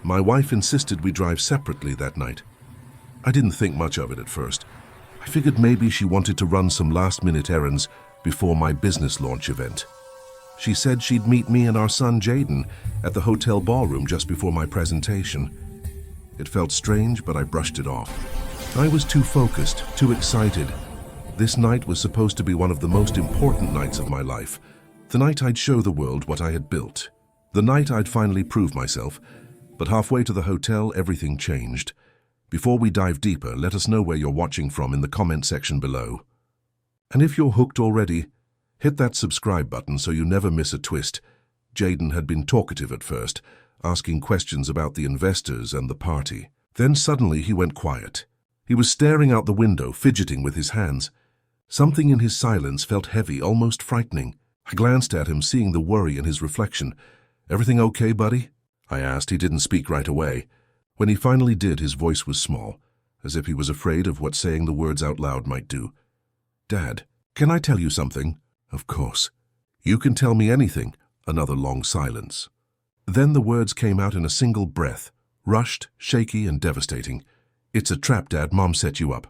My wife insisted we drive separately that night. I didn't think much of it at first. I figured maybe she wanted to run some last-minute errands before my business launch event. She said she'd meet me and our son Jaden at the hotel ballroom just before my presentation. It felt strange, but I brushed it off. I was too focused, too excited. This night was supposed to be one of the most important nights of my life. The night I'd show the world what I had built. The night I'd finally prove myself. But halfway to the hotel, everything changed. Before we dive deeper, let us know where you're watching from in the comment section below. And if you're hooked already, hit that subscribe button so you never miss a twist. Jaden had been talkative at first, asking questions about the investors and the party. Then suddenly he went quiet. He was staring out the window, fidgeting with his hands. Something in his silence felt heavy, almost frightening. I glanced at him, seeing the worry in his reflection. "Everything okay, buddy?" I asked. He didn't speak right away. When he finally did, his voice was small, as if he was afraid of what saying the words out loud might do. "Dad, can I tell you something?" "Of course." "You can tell me anything." Another long silence. Then the words came out in a single breath, rushed, shaky, and devastating. "It's a trap, Dad. Mom set you up."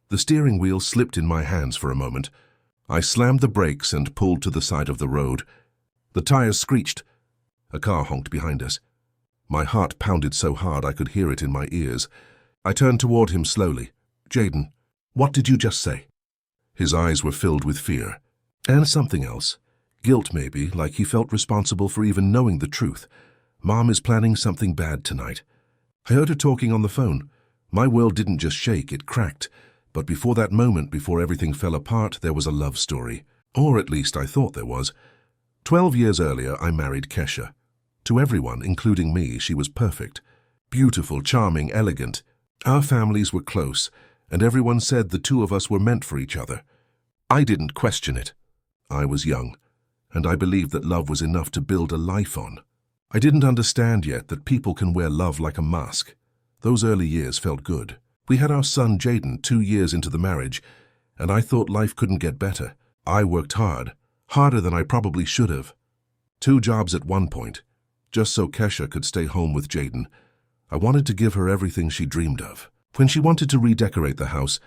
The steering wheel slipped in my hands for a moment. I slammed the brakes and pulled to the side of the road. The tires screeched. A car honked behind us. My heart pounded so hard I could hear it in my ears. I turned toward him slowly. "Jaden, what did you just say?" His eyes were filled with fear. And something else. Guilt, maybe, like he felt responsible for even knowing the truth. "Mom is planning something bad tonight." I heard her talking on the phone. My world didn't just shake, it cracked. But before that moment, before everything fell apart, there was a love story. Or at least I thought there was. 12 years earlier, I married Kesha. To everyone, including me, she was perfect. Beautiful, charming, elegant. Our families were close, and everyone said the two of us were meant for each other. I didn't question it. I was young, and I believed that love was enough to build a life on. I didn't understand yet that people can wear love like a mask. Those early years felt good. We had our son Jaden 2 years into the marriage, and I thought life couldn't get better. I worked hard, harder than I probably should have. 2 jobs at one point, just so Kesha could stay home with Jaden. I wanted to give her everything she dreamed of. When she wanted to redecorate the house,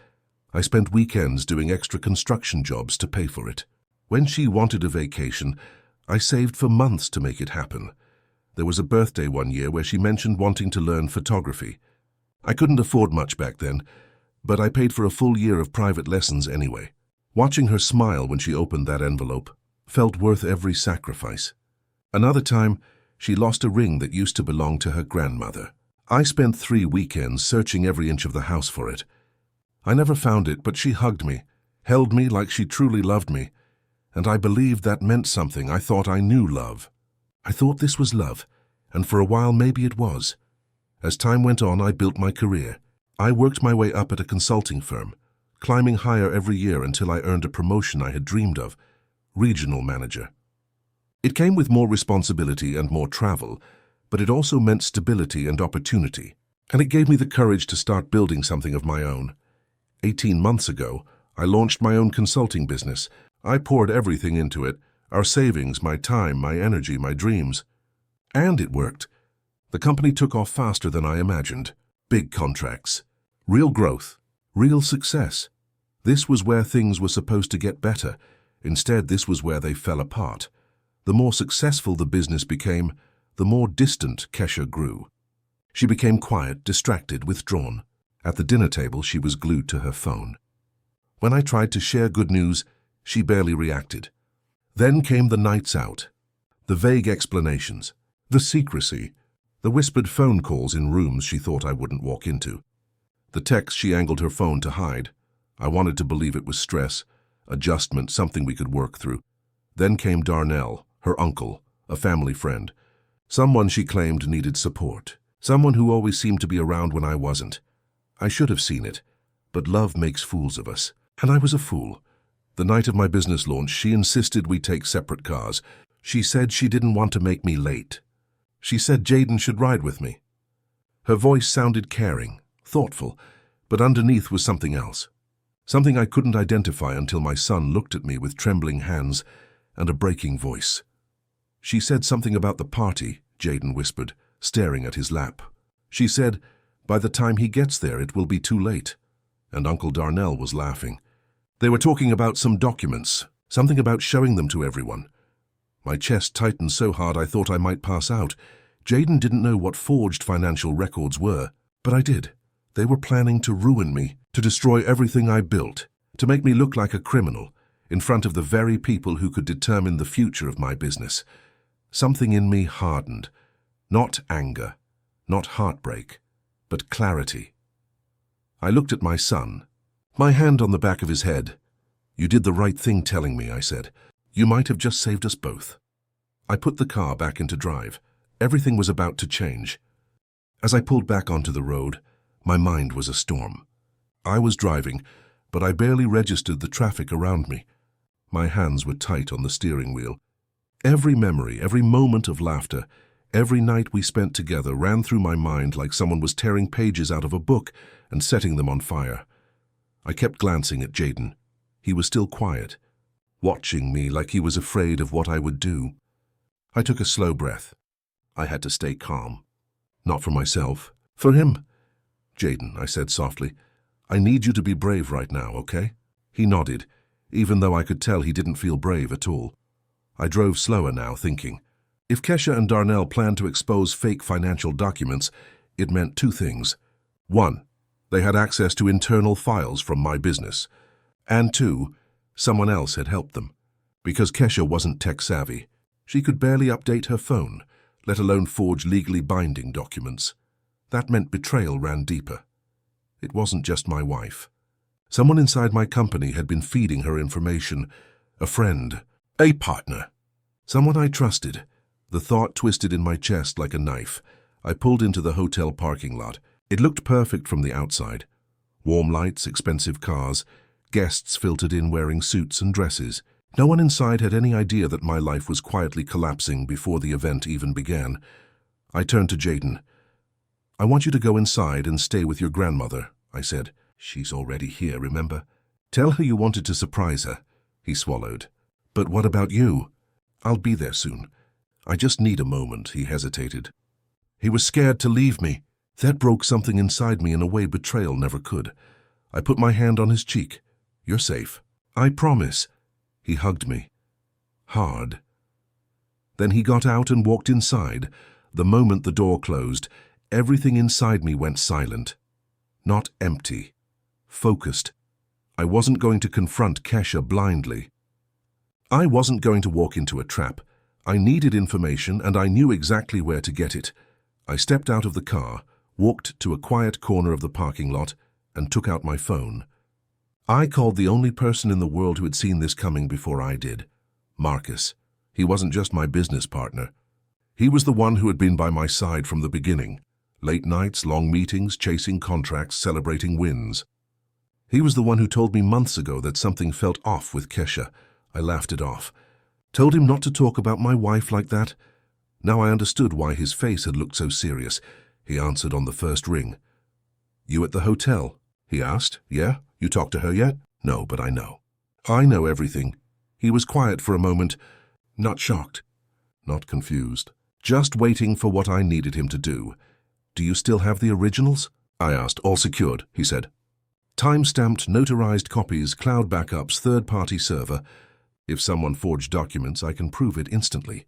I spent weekends doing extra construction jobs to pay for it. When she wanted a vacation, I saved for months to make it happen. There was a birthday one year where she mentioned wanting to learn photography. I couldn't afford much back then, but I paid for a full year of private lessons anyway. Watching her smile when she opened that envelope felt worth every sacrifice. Another time, she lost a ring that used to belong to her grandmother. I spent 3 weekends searching every inch of the house for it. I never found it, but she hugged me, held me like she truly loved me, and I believed that meant something. I thought I knew love. I thought this was love, and for a while maybe it was. As time went on, I built my career. I worked my way up at a consulting firm, climbing higher every year until I earned a promotion I had dreamed of, regional manager. It came with more responsibility and more travel, but it also meant stability and opportunity, and it gave me the courage to start building something of my own. 18 months ago, I launched my own consulting business. I poured everything into it, our savings, my time, my energy, my dreams. And it worked. The company took off faster than I imagined. Big contracts, real growth, real success. This was where things were supposed to get better. Instead, this was where they fell apart. The more successful the business became, the more distant Kesha grew. She became quiet, distracted, withdrawn. At the dinner table, she was glued to her phone. When I tried to share good news, she barely reacted. Then came the nights out, the vague explanations, the secrecy, the whispered phone calls in rooms she thought I wouldn't walk into. The texts she angled her phone to hide. I wanted to believe it was stress, adjustment, something we could work through. Then came Darnell, her uncle, a family friend. Someone she claimed needed support. Someone who always seemed to be around when I wasn't. I should have seen it, but love makes fools of us. And I was a fool. The night of my business launch, she insisted we take separate cars. She said she didn't want to make me late. She said Jaden should ride with me. Her voice sounded caring, thoughtful, but underneath was something else. Something I couldn't identify until my son looked at me with trembling hands and a breaking voice. She said something about the party, Jaden whispered. staring at his lap. She said, "By the time he gets there, it will be too late." And Uncle Darnell was laughing. They were talking about some documents, something about showing them to everyone. My chest tightened so hard I thought I might pass out. Jaden didn't know what forged financial records were, but I did. They were planning to ruin me, to destroy everything I built, to make me look like a criminal, in front of the very people who could determine the future of my business. Something in me hardened. Not anger, not heartbreak, but clarity. I looked at my son, my hand on the back of his head. "You did the right thing telling me," I said. "You might have just saved us both." I put the car back into drive. Everything was about to change. As I pulled back onto the road, my mind was a storm. I was driving, but I barely registered the traffic around me. My hands were tight on the steering wheel. Every memory, every moment of laughter, every night we spent together ran through my mind like someone was tearing pages out of a book and setting them on fire. I kept glancing at Jaden. He was still quiet, watching me like he was afraid of what I would do. I took a slow breath. I had to stay calm. Not for myself, for him. "Jaden," I said softly, "I need you to be brave right now, okay?" He nodded, even though I could tell he didn't feel brave at all. I drove slower now, thinking. If Kesha and Darnell planned to expose fake financial documents, it meant two things. One, they had access to internal files from my business. And two, someone else had helped them. Because Kesha wasn't tech-savvy, she could barely update her phone, let alone forge legally binding documents. That meant betrayal ran deeper. It wasn't just my wife. Someone inside my company had been feeding her information. A friend, a partner, someone I trusted. The thought twisted in my chest like a knife. I pulled into the hotel parking lot. It looked perfect from the outside. Warm lights, expensive cars, guests filtered in wearing suits and dresses. No one inside had any idea that my life was quietly collapsing before the event even began. I turned to Jaden. "I want you to go inside and stay with your grandmother," I said. "She's already here, remember? Tell her you wanted to surprise her." He swallowed. "But what about you?" "I'll be there soon. I just need a moment," he hesitated. He was scared to leave me. That broke something inside me in a way betrayal never could. I put my hand on his cheek. "You're safe. I promise." He hugged me. Hard. Then he got out and walked inside. The moment the door closed, everything inside me went silent. Not empty. Focused. I wasn't going to confront Kesha blindly. I wasn't going to walk into a trap. I needed information and I knew exactly where to get it. I stepped out of the car, walked to a quiet corner of the parking lot, and took out my phone. I called the only person in the world who had seen this coming before I did. Marcus. He wasn't just my business partner. He was the one who had been by my side from the beginning. Late nights, long meetings, chasing contracts, celebrating wins. He was the one who told me months ago that something felt off with Kesha. I laughed it off. Told him not to talk about my wife like that. Now I understood why his face had looked so serious. He answered on the first ring. "You at the hotel?" he asked. "Yeah? You talked to her yet?" "No, but I know." "I know everything." He was quiet for a moment, not shocked, not confused, just waiting for what I needed him to do. "Do you still have the originals?" I asked. "All secured," he said. Time-stamped, notarized copies, cloud backups, third-party server. If someone forged documents, I can prove it instantly.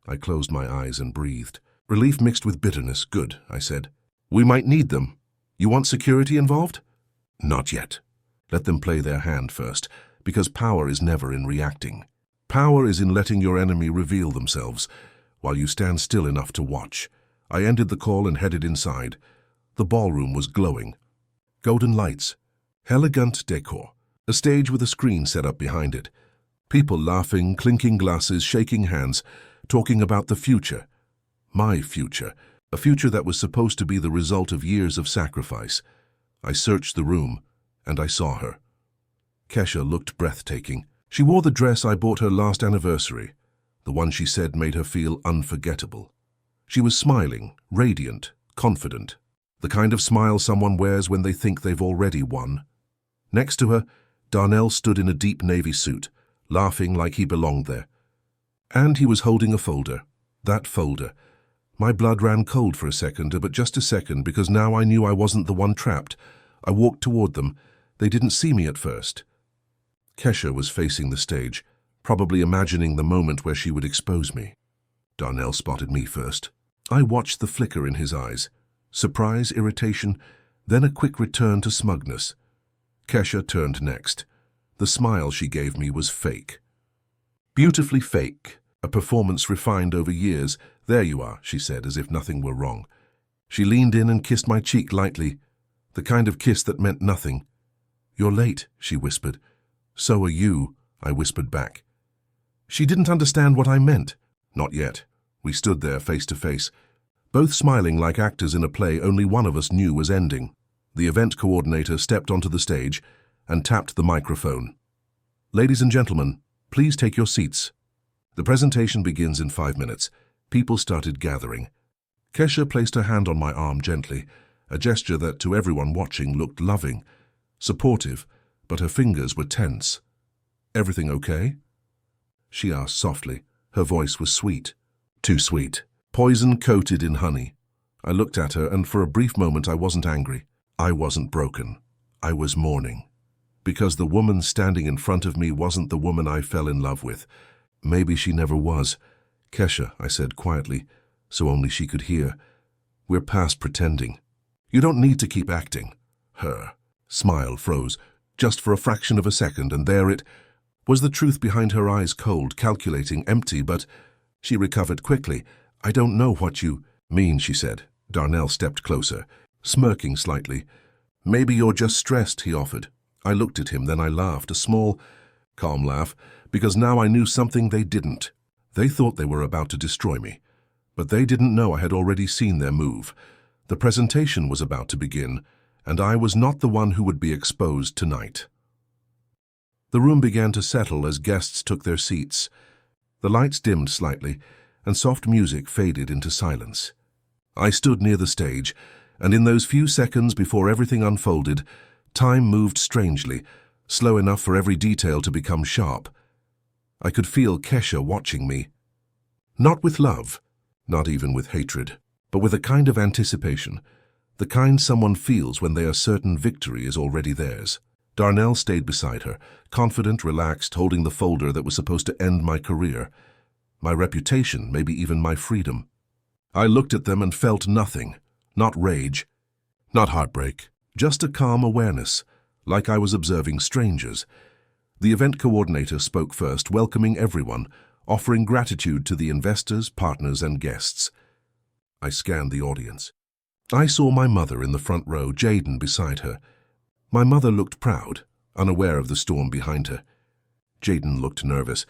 I closed my eyes and breathed. Relief mixed with bitterness. "Good," I said. "We might need them. You want security involved?" "Not yet. Let them play their hand first, because power is never in reacting. Power is in letting your enemy reveal themselves, while you stand still enough to watch." I ended the call and headed inside. The ballroom was glowing. Golden lights. Elegant decor. A stage with a screen set up behind it. People laughing, clinking glasses, shaking hands, talking about the future. My future. A future that was supposed to be the result of years of sacrifice. I searched the room, and I saw her. Kesha looked breathtaking. She wore the dress I bought her last anniversary, the one she said made her feel unforgettable. She was smiling, radiant, confident, the kind of smile someone wears when they think they've already won. Next to her, Darnell stood in a deep navy suit, laughing like he belonged there. And he was holding a folder. That folder. My blood ran cold for a second, but just a second, because now I knew I wasn't the one trapped. I walked toward them. They didn't see me at first. Kesha was facing the stage, probably imagining the moment where she would expose me. Darnell spotted me first. I watched the flicker in his eyes. Surprise, irritation, then a quick return to smugness. Kesha turned next. The smile she gave me was fake. Beautifully fake, a performance refined over years. "There you are," she said, as if nothing were wrong. She leaned in and kissed my cheek lightly, the kind of kiss that meant nothing. "You're late," she whispered. "So are you," I whispered back. She didn't understand what I meant. Not yet. We stood there face to face, both smiling like actors in a play only one of us knew was ending. The event coordinator stepped onto the stage and tapped the microphone. "Ladies and gentlemen, please take your seats. The presentation begins in 5 minutes." People started gathering. Kesha placed her hand on my arm gently, a gesture that to everyone watching looked loving, supportive, but her fingers were tense. "Everything okay?" she asked softly. Her voice was sweet. Too sweet. Poison coated in honey. I looked at her, and for a brief moment I wasn't angry. I wasn't broken. I was mourning. Because the woman standing in front of me wasn't the woman I fell in love with. Maybe she never was. "Kesha," I said quietly, so only she could hear, "we're past pretending. You don't need to keep acting." Her smile froze, just for a fraction of a second, and there it was, the truth behind her eyes, cold, calculating, empty, but she recovered quickly. "I don't know what you mean," she said. Darnell stepped closer, smirking slightly. "Maybe you're just stressed," he offered. I looked at him, then I laughed, a small, calm laugh, because now I knew something they didn't. They thought they were about to destroy me, but they didn't know I had already seen their move. The presentation was about to begin, and I was not the one who would be exposed tonight. The room began to settle as guests took their seats. The lights dimmed slightly, and soft music faded into silence. I stood near the stage, and in those few seconds before everything unfolded, time moved strangely, slow enough for every detail to become sharp. I could feel Kesha watching me. Not with love, not even with hatred, but with a kind of anticipation, the kind someone feels when they are certain victory is already theirs. Darnell stayed beside her, confident, relaxed, holding the folder that was supposed to end my career, my reputation, maybe even my freedom. I looked at them and felt nothing, not rage, not heartbreak, just a calm awareness, like I was observing strangers. The event coordinator spoke first, welcoming everyone, offering gratitude to the investors, partners, and guests. I scanned the audience. I saw my mother in the front row, Jaden beside her. My mother looked proud, unaware of the storm behind her. Jaden looked nervous.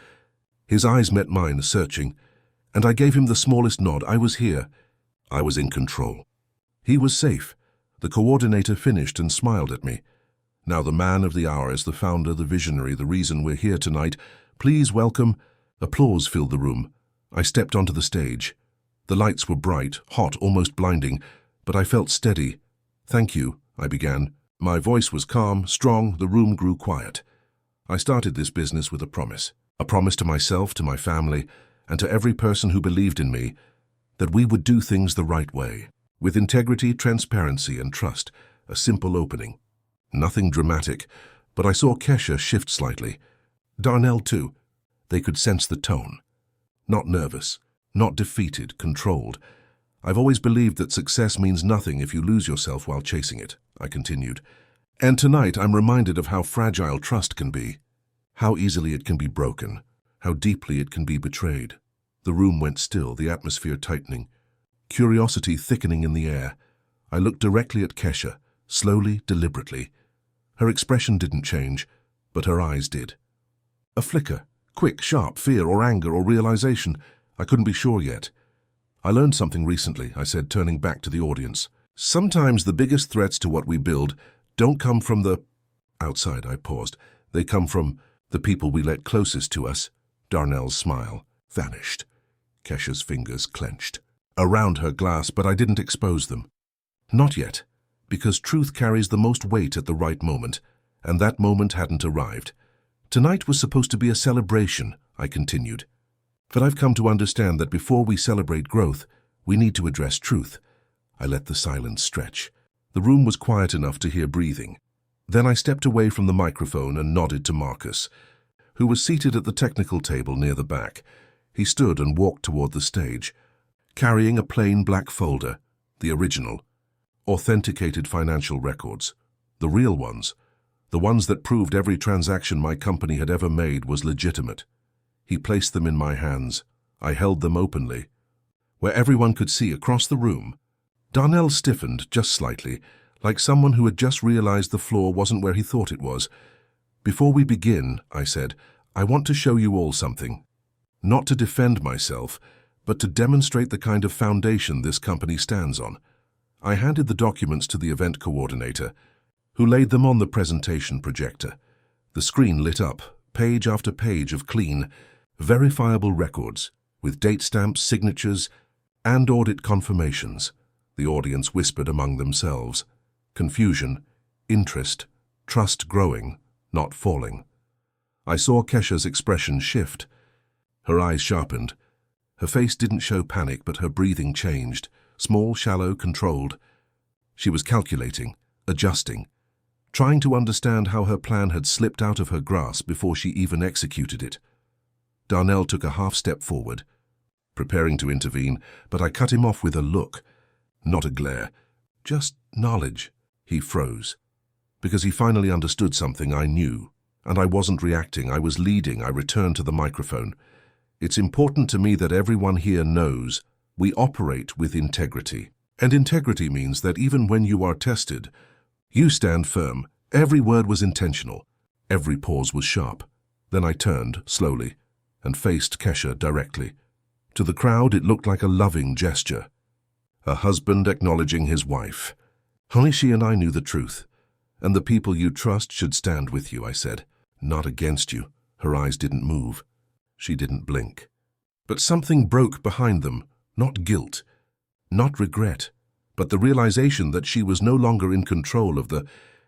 His eyes met mine, searching, and I gave him the smallest nod. I was here. I was in control. He was safe. The coordinator finished and smiled at me. "Now the man of the hour is the founder, the visionary, the reason we're here tonight. Please welcome..." Applause filled the room. I stepped onto the stage. The lights were bright, hot, almost blinding, but I felt steady. "Thank you," I began. My voice was calm, strong, the room grew quiet. I started this business with a promise to myself, to my family, and to every person who believed in me, that we would do things the right way, with integrity, transparency, and trust, a simple opening. Nothing dramatic, but I saw Kesha shift slightly. Darnell too. They could sense the tone. Not nervous, not defeated, controlled. "I've always believed that success means nothing if you lose yourself while chasing it," I continued. "And tonight I'm reminded of how fragile trust can be, how easily it can be broken, how deeply it can be betrayed." The room went still, the atmosphere tightening, curiosity thickening in the air. I looked directly at Kesha, slowly, deliberately. Her expression didn't change, but her eyes did. A flicker, quick, sharp, fear or anger or realization. I couldn't be sure yet. "I learned something recently," I said, turning back to the audience. "Sometimes the biggest threats to what we build don't come from the outside." I paused. "They come from the people we let closest to us." Darnell's smile vanished. Kesha's fingers clenched around her glass, but I didn't expose them. Not yet, because truth carries the most weight at the right moment, and that moment hadn't arrived. "Tonight was supposed to be a celebration," I continued. "But I've come to understand that before we celebrate growth, We need to address truth. I let the silence stretch. The room was quiet enough to hear breathing. Then I stepped away from the microphone and nodded to Marcus, who was seated at the technical table near the back. He stood and walked toward the stage, carrying a plain black folder, the original, authenticated financial records, the real ones, the ones that proved every transaction my company had ever made was legitimate. He placed them in my hands. I held them openly, where everyone could see across the room. Darnell stiffened just slightly, like someone who had just realized the floor wasn't where he thought it was. "Before we begin," I said, "I want to show you all something. Not to defend myself, but to demonstrate the kind of foundation this company stands on." I handed the documents to the event coordinator, who laid them on the presentation projector. The screen lit up, page after page of clean, verifiable records, with date stamps, signatures, and audit confirmations. The audience whispered among themselves. Confusion, interest, trust growing, not falling. I saw Kesha's expression shift. Her eyes sharpened. Her face didn't show panic, but her breathing changed. Small, shallow, controlled. She was calculating, adjusting, trying to understand how her plan had slipped out of her grasp before she even executed it. Darnell took a half step forward, preparing to intervene, but I cut him off with a look, not a glare, just knowledge. He froze, because he finally understood something I knew, and I wasn't reacting, I was leading. I returned to the microphone. "It's important to me that everyone here knows we operate with integrity. And integrity means that even when you are tested, you stand firm." Every word was intentional. Every pause was sharp. Then I turned, slowly, and faced Kesha directly. To the crowd, it looked like a loving gesture. A husband acknowledging his wife. Only she and I knew the truth. "And the people you trust should stand with you," I said. "Not against you." Her eyes didn't move. She didn't blink. But something broke behind them. Not guilt, not regret, but the realization that she was no longer in control of the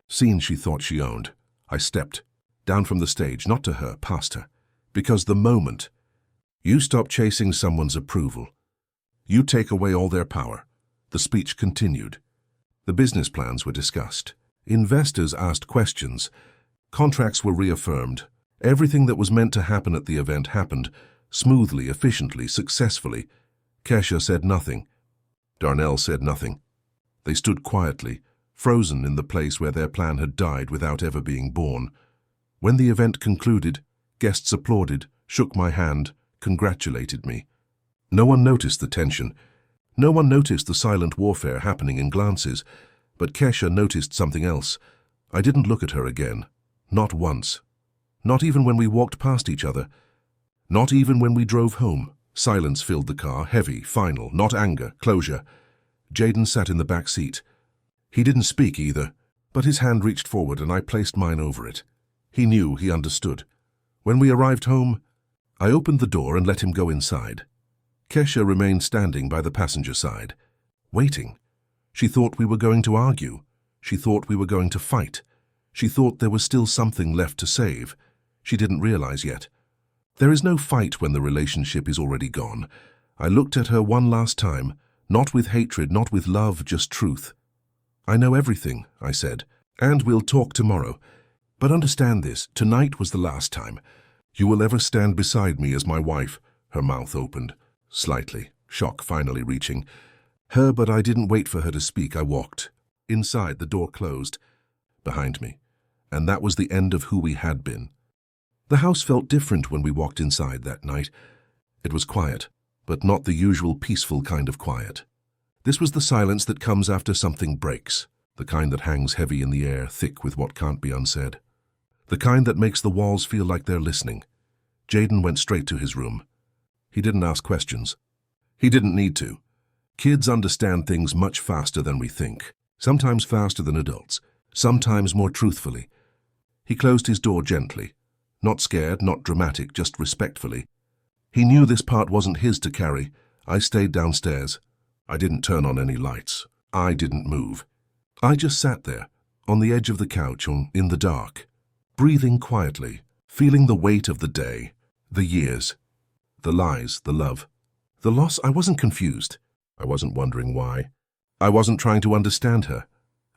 scene she thought she owned. I stepped down from the stage, not to her, past her. Because the moment you stop chasing someone's approval, you take away all their power. The speech continued. The business plans were discussed. Investors asked questions. Contracts were reaffirmed. Everything that was meant to happen at the event happened, smoothly, efficiently, successfully. Kesha said nothing. Darnell said nothing. They stood quietly, frozen in the place where their plan had died without ever being born. When the event concluded, guests applauded, shook my hand, congratulated me. No one noticed the tension. No one noticed the silent warfare happening in glances, but Kesha noticed something else. I didn't look at her again. Not once. Not even when we walked past each other. Not even when we drove home. Silence filled the car, heavy, final, not anger, closure. Jaden sat in the back seat. He didn't speak either, but his hand reached forward and I placed mine over it. He knew, he understood. When we arrived home, I opened the door and let him go inside. Kesha remained standing by the passenger side, waiting. She thought we were going to argue. She thought we were going to fight. She thought there was still something left to save. She didn't realize yet. There is no fight when the relationship is already gone. I looked at her one last time, not with hatred, not with love, just truth. "I know everything," I said, "and we'll talk tomorrow. But understand this, tonight was the last time. You will ever stand beside me as my wife." Her mouth opened, slightly, shock finally reaching her, but I didn't wait for her to speak. I walked. Inside, the door closed behind me, and that was the end of who we had been. The house felt different when we walked inside that night. It was quiet, but not the usual peaceful kind of quiet. This was the silence that comes after something breaks, the kind that hangs heavy in the air, thick with what can't be unsaid. The kind that makes the walls feel like they're listening. Jaden went straight to his room. He didn't ask questions. He didn't need to. Kids understand things much faster than we think, sometimes faster than adults, sometimes more truthfully. He closed his door gently, not scared, not dramatic, just respectfully. He knew this part wasn't his to carry. I stayed downstairs. I didn't turn on any lights. I didn't move. I just sat there, on the edge of the couch, in the dark, breathing quietly, feeling the weight of the day, the years, the lies, the love, the loss. I wasn't confused. I wasn't wondering why. I wasn't trying to understand her.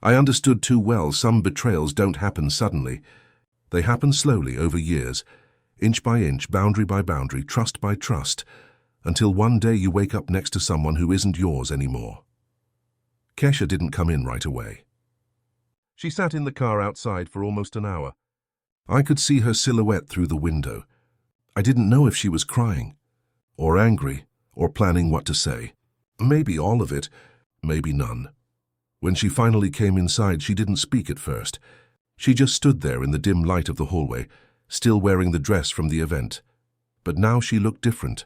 I understood too well some betrayals don't happen suddenly. They happen slowly over years, inch by inch, boundary by boundary, trust by trust, until one day you wake up next to someone who isn't yours anymore. Kesha didn't come in right away. She sat in the car outside for almost an hour. I could see her silhouette through the window. I didn't know if she was crying, or angry, or planning what to say. Maybe all of it, maybe none. When she finally came inside, she didn't speak at first. She just stood there in the dim light of the hallway, still wearing the dress from the event. But now she looked different,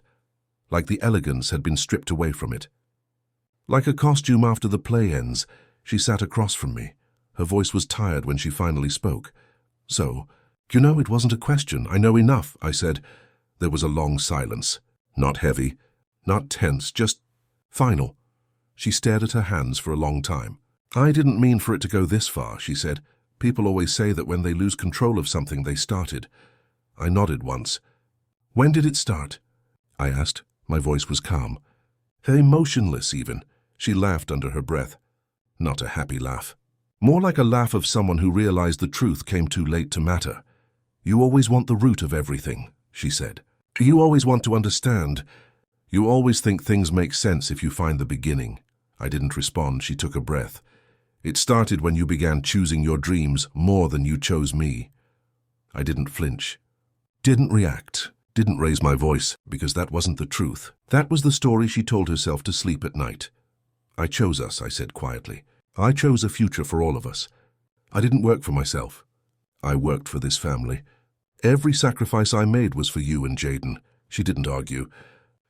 like the elegance had been stripped away from it. Like a costume after the play ends, she sat across from me. Her voice was tired when she finally spoke. "So, you know, it wasn't a question. I know enough," I said. There was a long silence. Not heavy, not tense, just final. She stared at her hands for a long time. "I didn't mean for it to go this far," she said. "People always say that when they lose control of something, they started." I nodded once. "When did it start?" I asked. My voice was calm. Emotionless, even. She laughed under her breath. Not a happy laugh. More like a laugh of someone who realized the truth came too late to matter. "You always want the root of everything," she said. "You always want to understand. You always think things make sense if you find the beginning." I didn't respond. She took a breath. "It started when you began choosing your dreams more than you chose me." I didn't flinch. Didn't react. Didn't raise my voice, because that wasn't the truth. That was the story she told herself to sleep at night. "I chose us," I said quietly. "I chose a future for all of us. I didn't work for myself. I worked for this family. Every sacrifice I made was for you and Jaden." She didn't argue.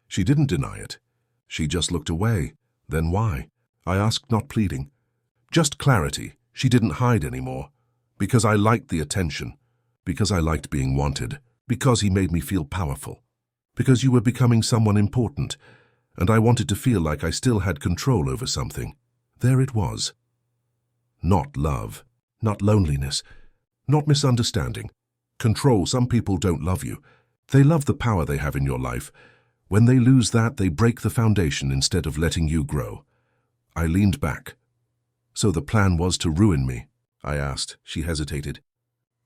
She didn't deny it. She just looked away. "Then why?" I asked, not pleading. Just clarity. She didn't hide anymore. "Because I liked the attention. Because I liked being wanted. Because he made me feel powerful. Because you were becoming someone important, and I wanted to feel like I still had control over something." There it was. Not love. Not loneliness. Not misunderstanding. Control. Some people don't love you. They love the power they have in your life. When they lose that, they break the foundation instead of letting you grow. I leaned back. "So the plan was to ruin me?" I asked. She hesitated.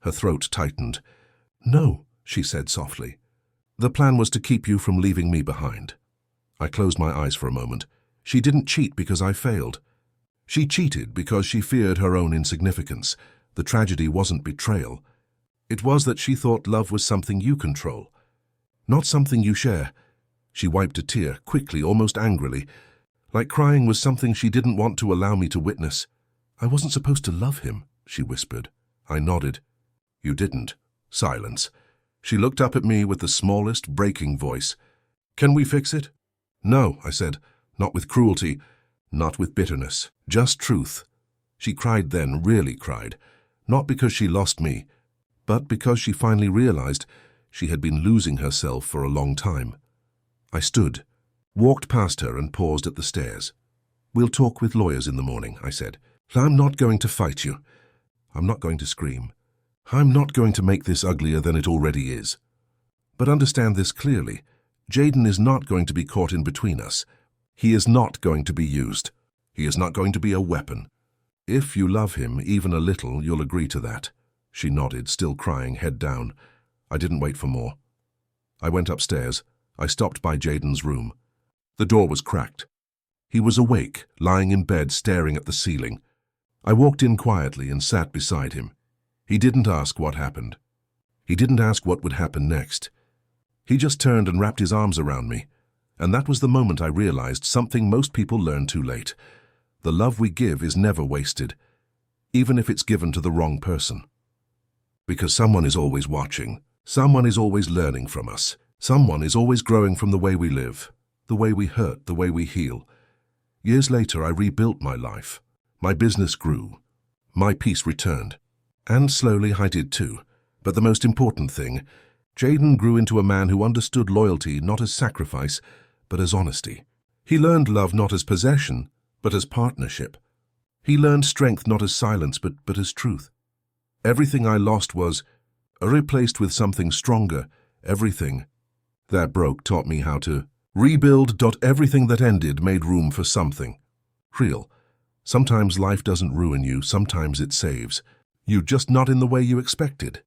Her throat tightened. "No," she said softly. "The plan was to keep you from leaving me behind." I closed my eyes for a moment. She didn't cheat because I failed. She cheated because she feared her own insignificance. The tragedy wasn't betrayal. It was that she thought love was something you control, not something you share. She wiped a tear, quickly, almost angrily, like crying was something she didn't want to allow me to witness. "I wasn't supposed to love him," she whispered. I nodded. "You didn't." Silence. She looked up at me with the smallest, breaking voice. "Can we fix it?" "No," I said. "Not with cruelty, not with bitterness, just truth." She cried then, really cried, not because she lost me, but because she finally realized she had been losing herself for a long time. I stood, walked past her and paused at the stairs. "We'll talk with lawyers in the morning," I said. "I'm not going to fight you. I'm not going to scream. I'm not going to make this uglier than it already is. But understand this clearly. Jaden is not going to be caught in between us. He is not going to be used. He is not going to be a weapon. If you love him even a little, you'll agree to that." She nodded, still crying, head down. I didn't wait for more. I went upstairs. I stopped by Jaden's room. The door was cracked. He was awake, lying in bed, staring at the ceiling. I walked in quietly and sat beside him. He didn't ask what happened. He didn't ask what would happen next. He just turned and wrapped his arms around me. And that was the moment I realized something most people learn too late. The love we give is never wasted, even if it's given to the wrong person. Because someone is always watching. Someone is always learning from us. Someone is always growing from the way we live, the way we hurt, the way we heal. Years later, I rebuilt my life. My business grew. My peace returned. And slowly I did too. But the most important thing, Jaden grew into a man who understood loyalty not as sacrifice, but as honesty. He learned love not as possession, but as partnership. He learned strength not as silence, but as truth. Everything I lost was replaced with something stronger. Everything that broke taught me how to Rebuild. Everything that ended made room for something. Real. Sometimes life doesn't ruin you, sometimes it saves. You just not in the way you expected.